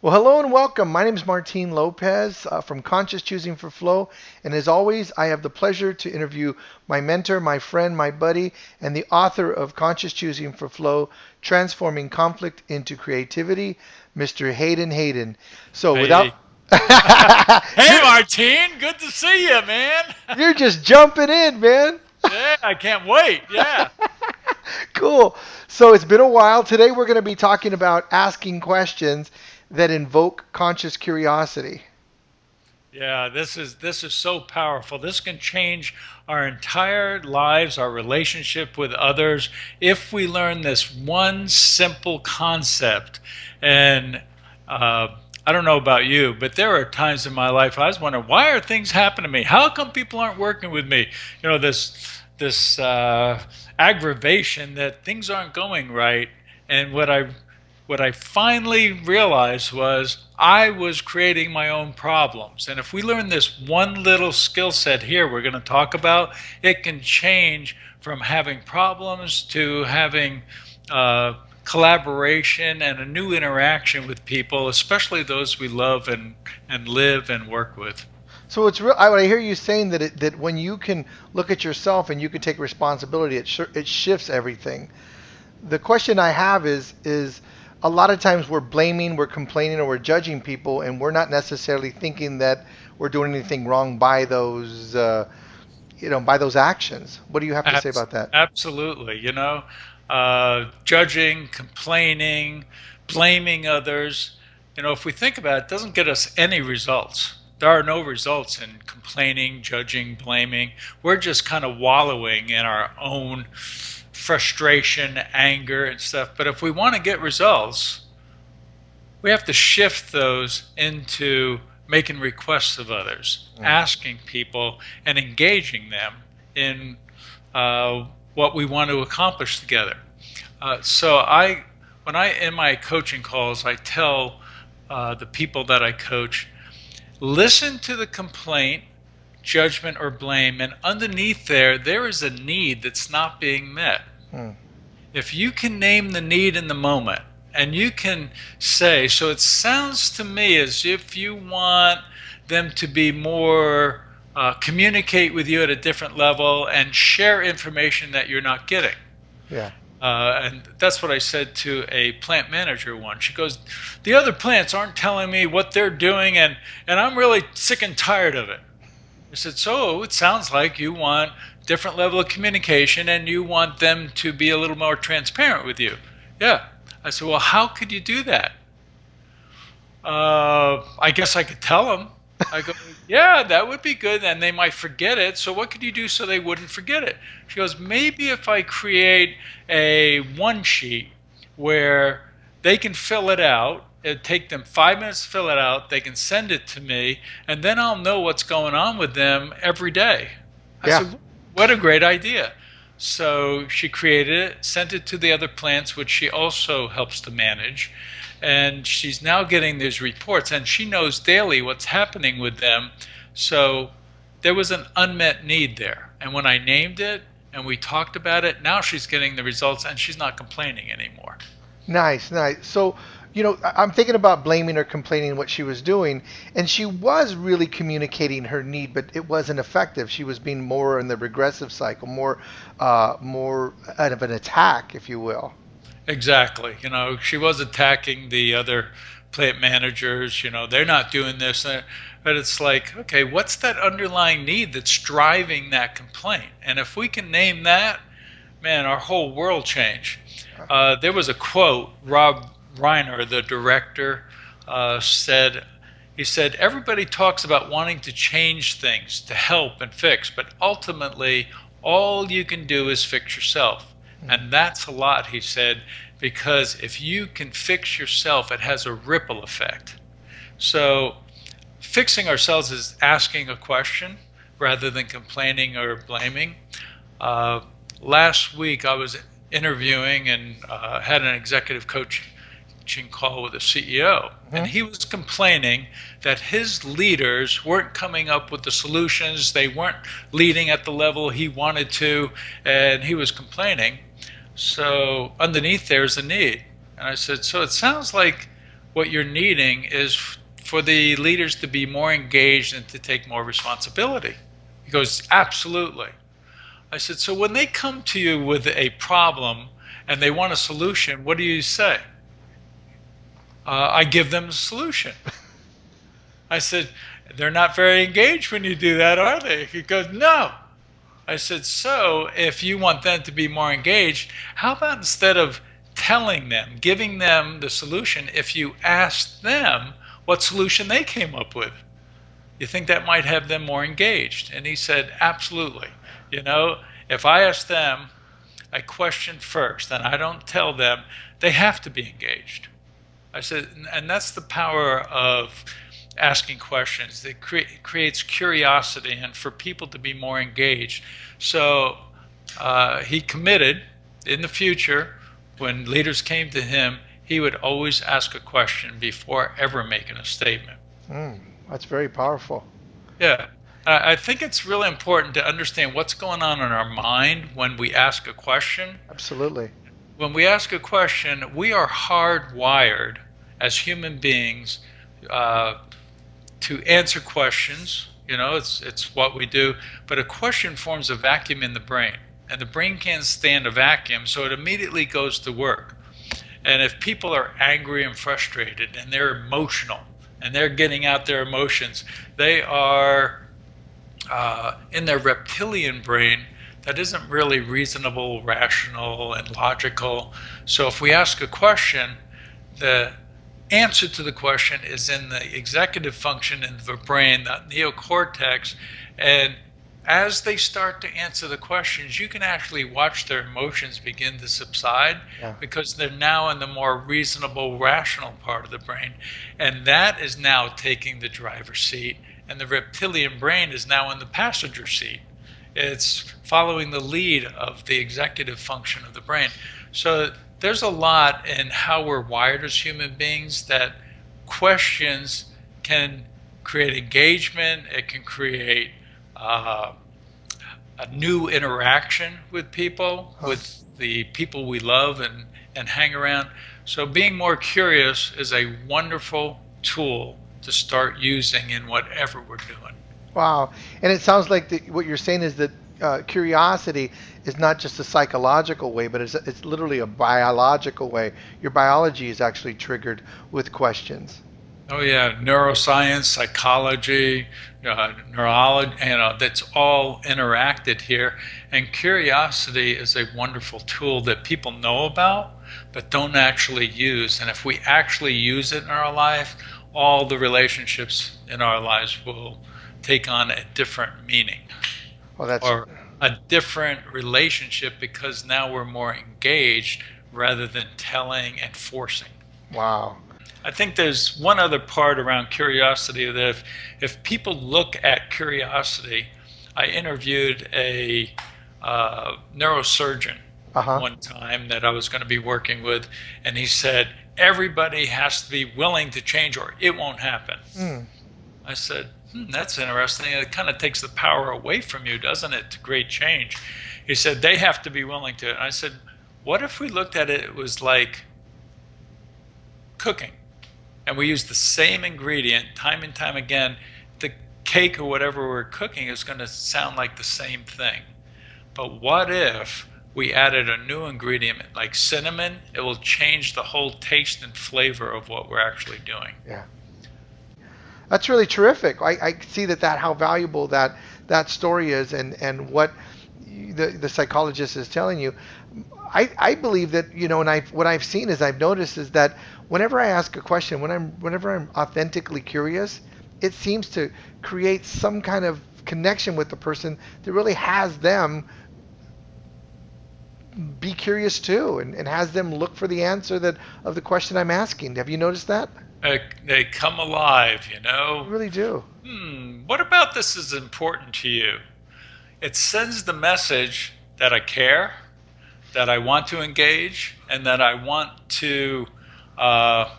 Well, hello and welcome. My name is Martin Lopez from Conscious Choosing for Flow. And as always, I have the pleasure to interview my mentor, my friend, my buddy, and the author of Conscious Choosing for Flow, Transforming Conflict into Creativity, Mr. Hayden. So Hey, without... hey, you're, Martine, good to see you, man. you're just jumping in, man. Yeah, I can't wait. Yeah, Cool. So it's been a while. Today we're going to be talking about asking questions that invoke conscious curiosity. yeah. This is so powerful. This can change our entire lives, our relationship with others, if we learn this one simple concept. And I don't know about you, but there are times in my life I was wondering, why are things happening to me? How come people aren't working with me? This aggravation that things aren't going right. And what I finally realized was I was creating my own problems. And if we learn this one little skill set here we're going to talk about, it can change from having problems to having collaboration and a new interaction with people, especially those we love and live and work with. So it's real. I hear you saying that that when you can look at yourself and you can take responsibility, it shifts everything. The question I have is a lot of times we're blaming, we're complaining, or we're judging people, and we're not necessarily thinking that we're doing anything wrong by those by those actions. What do you have to say about that? Absolutely. Judging, complaining, blaming others. If we think about it, it doesn't get us any results. There are no results in complaining, judging, blaming. We're just kind of wallowing in our own frustration, anger, and stuff. But if we want to get results, we have to shift those into making requests of others, asking people, and engaging them in what we want to accomplish together. When I in my coaching calls, I tell the people that I coach, listen to the complaint, judgment, or blame, and underneath there is a need that's not being met. Hmm. If you can name the need in the moment, and you can say, so it sounds to me as if you want them to be more, communicate with you at a different level and share information that you're not getting. Yeah. And that's what I said to a plant manager once. She goes, the other plants aren't telling me what they're doing, and I'm really sick and tired of it. I said, so it sounds like you want different level of communication and you want them to be a little more transparent with you. Yeah. I said, well, how could you do that? I guess I could tell them. I go, yeah, that would be good, and they might forget it. So what could you do so they wouldn't forget it? She goes, maybe if I create a one sheet where they can fill it out, it'd take them 5 minutes to fill it out, they can send it to me, and then I'll know what's going on with them every day. I Yeah. said, what a great idea. So she created it, sent it to the other plants, which she also helps to manage. And she's now getting these reports, and she knows daily what's happening with them. So there was an unmet need there. And when I named it and we talked about it, now she's getting the results and she's not complaining anymore. Nice, nice. So, I'm thinking about blaming or complaining what she was doing, and she was really communicating her need, but it wasn't effective. She was being more in the regressive cycle, more out of an attack, if you will. Exactly. She was attacking the other plant managers. They're not doing this. But it's like, okay, what's that underlying need that's driving that complaint? And if we can name that, man, our whole world changed. There was a quote, Rob Reiner, the director, he said, everybody talks about wanting to change things, to help and fix, but ultimately, all you can do is fix yourself. And that's a lot, he said, because if you can fix yourself, it has a ripple effect. So fixing ourselves is asking a question rather than complaining or blaming. Last week I was interviewing and had an executive coaching call with a CEO, and he was complaining that his leaders weren't coming up with the solutions, they weren't leading at the level he wanted to, and he was complaining. So underneath there's a need. And I said, so it sounds like what you're needing is for the leaders to be more engaged and to take more responsibility. He goes, absolutely. I said, so when they come to you with a problem and they want a solution, what do you say? I give them the solution. I said, they're not very engaged when you do that, are they? He goes, no. I said, so if you want them to be more engaged, how about instead of telling them, giving them the solution, if you ask them what solution they came up with? You think that might have them more engaged? And he said, absolutely. You know, if I ask them a question first and I don't tell them, they have to be engaged. I said, and that's the power of asking questions. It creates curiosity and for people to be more engaged. So he committed in the future, when leaders came to him, he would always ask a question before ever making a statement. That's very powerful. Yeah. I think it's really important to understand what's going on in our mind when we ask a question. Absolutely. When we ask a question, we are hardwired as human beings to answer questions. You know, it's what we do. But a question forms a vacuum in the brain, and the brain can't stand a vacuum, so it immediately goes to work. And if people are angry and frustrated, and they're emotional, and they're getting out their emotions, they are in their reptilian brain that isn't really reasonable, rational, and logical. So if we ask a question, the answer to the question is in the executive function in the brain, the neocortex. And as they start to answer the questions, you can actually watch their emotions begin to subside because they're now in the more reasonable, rational part of the brain. And that is now taking the driver's seat. And the reptilian brain is now in the passenger seat. It's following the lead of the executive function of the brain. So there's a lot in how we're wired as human beings that questions can create engagement. It can create a new interaction with people, with the people we love and hang around. So being more curious is a wonderful tool to start using in whatever we're doing. Wow. And it sounds like what you're saying is that curiosity is not just a psychological way, but it's literally a biological way. Your biology is actually triggered with questions. Oh yeah, neuroscience, psychology, neurology, that's all interacted here. And curiosity is a wonderful tool that people know about, but don't actually use. And if we actually use it in our life, all the relationships in our lives will take on a different meaning. Or a different relationship because now we're more engaged rather than telling and forcing. Wow. I think there's one other part around curiosity that if people look at curiosity, I interviewed a neurosurgeon one time that I was going to be working with, and he said, everybody has to be willing to change or it won't happen. I said, that's interesting. It kind of takes the power away from you, doesn't it, to create change? He said, they have to be willing to. And I said, what if we looked at it, it was like cooking, and we use the same ingredient time and time again? The cake or whatever we're cooking is going to sound like the same thing. But what if we added a new ingredient like cinnamon? It will change the whole taste and flavor of what we're actually doing. Yeah. That's really terrific. I see that how valuable that story is and what the psychologist is telling you. I believe that, and what I've seen is I've noticed is that whenever I ask a question, whenever I'm authentically curious, it seems to create some kind of connection with the person that really has them be curious too, and has them look for the answer of the question I'm asking. Have you noticed that? They come alive, They really do. What about this is important to you? It sends the message that I care, that I want to engage, and that I want to, that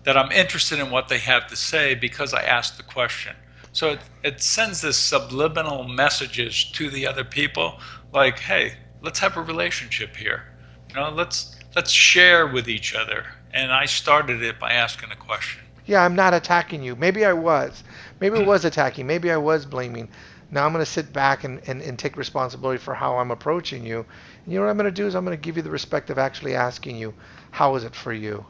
I'm interested in what they have to say because I asked the question. So it sends this subliminal messages to the other people, like, hey, let's have a relationship here. Let's share with each other. And I started it by asking a question. Yeah, I'm not attacking you. Maybe I was. Maybe I was attacking. Maybe I was blaming. Now I'm going to sit back and take responsibility for how I'm approaching you. And you know what I'm going to do is I'm going to give you the respect of actually asking you, how is it for you?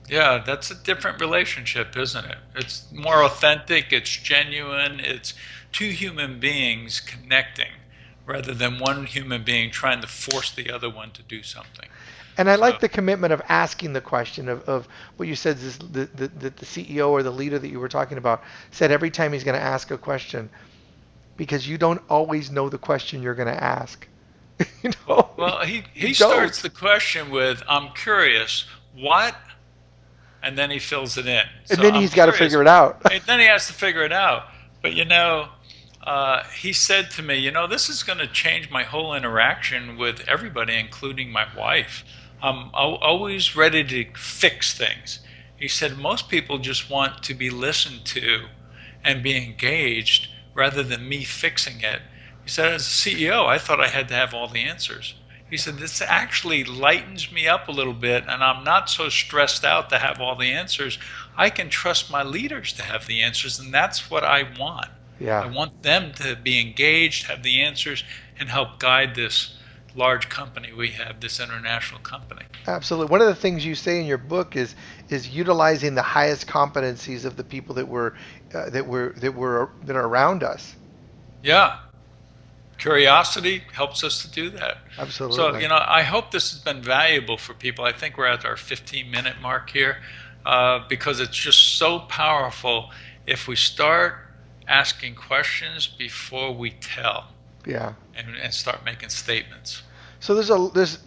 Yeah, that's a different relationship, isn't it? It's more authentic, it's genuine, it's two human beings connecting rather than one human being trying to force the other one to do something. And I like So, the commitment of asking the question of what you said is the CEO or the leader that you were talking about said every time he's going to ask a question because you don't always know the question you're going to ask. you know, well, you he starts don't. the question with, I'm curious, what? And then he fills it in. And So then I'm he's got to curious. figure it out. And then he has to figure it out. But he said to me, this is going to change my whole interaction with everybody, including my wife. I'm always ready to fix things. He said, most people just want to be listened to and be engaged rather than me fixing it. He said, as a CEO, I thought I had to have all the answers. He said, this actually lightens me up a little bit, and I'm not so stressed out to have all the answers. I can trust my leaders to have the answers, and that's what I want. I Yeah. want them to be engaged, have the answers, and help guide this large company we have, this international company. Absolutely. One of the things you say in your book is utilizing the highest competencies of the people that are around us. Yeah, curiosity helps us to do that. So, Absolutely. I hope this has been valuable for people. I think we're at our 15-minute mark here because it's just so powerful if we start asking questions before we tell Yeah. and start making statements. So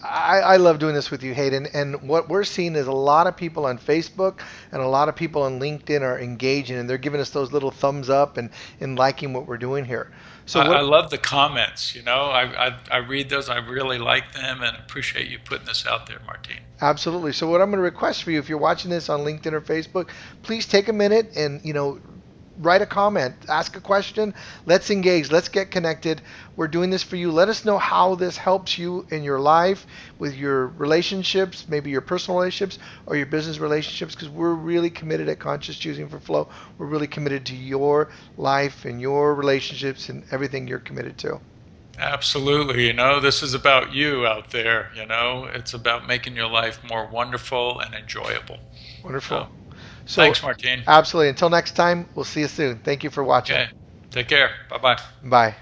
I love doing this with you, Hayden. And what we're seeing is a lot of people on Facebook and a lot of people on LinkedIn are engaging and they're giving us those little thumbs up and liking what we're doing here. So I what love the comments. I read those. I really like them and appreciate you putting this out there, Martine. Absolutely. So what I'm going to request for you, if you're watching this on LinkedIn or Facebook, please take a minute and write a comment, ask a question. Let's engage. Let's get connected. We're doing this for you. Let us know how this helps you in your life with your relationships, maybe your personal relationships or your business relationships, because we're really committed at Conscious Choosing for Flow. We're really committed to your life and your relationships and everything you're committed to. Absolutely. This is about you out there. It's about making your life more wonderful and enjoyable. So, Wonderful. So, thanks, Martine. absolutely. Until next time, we'll see you soon. Thank you for watching. Okay. Take care. Bye bye. Bye.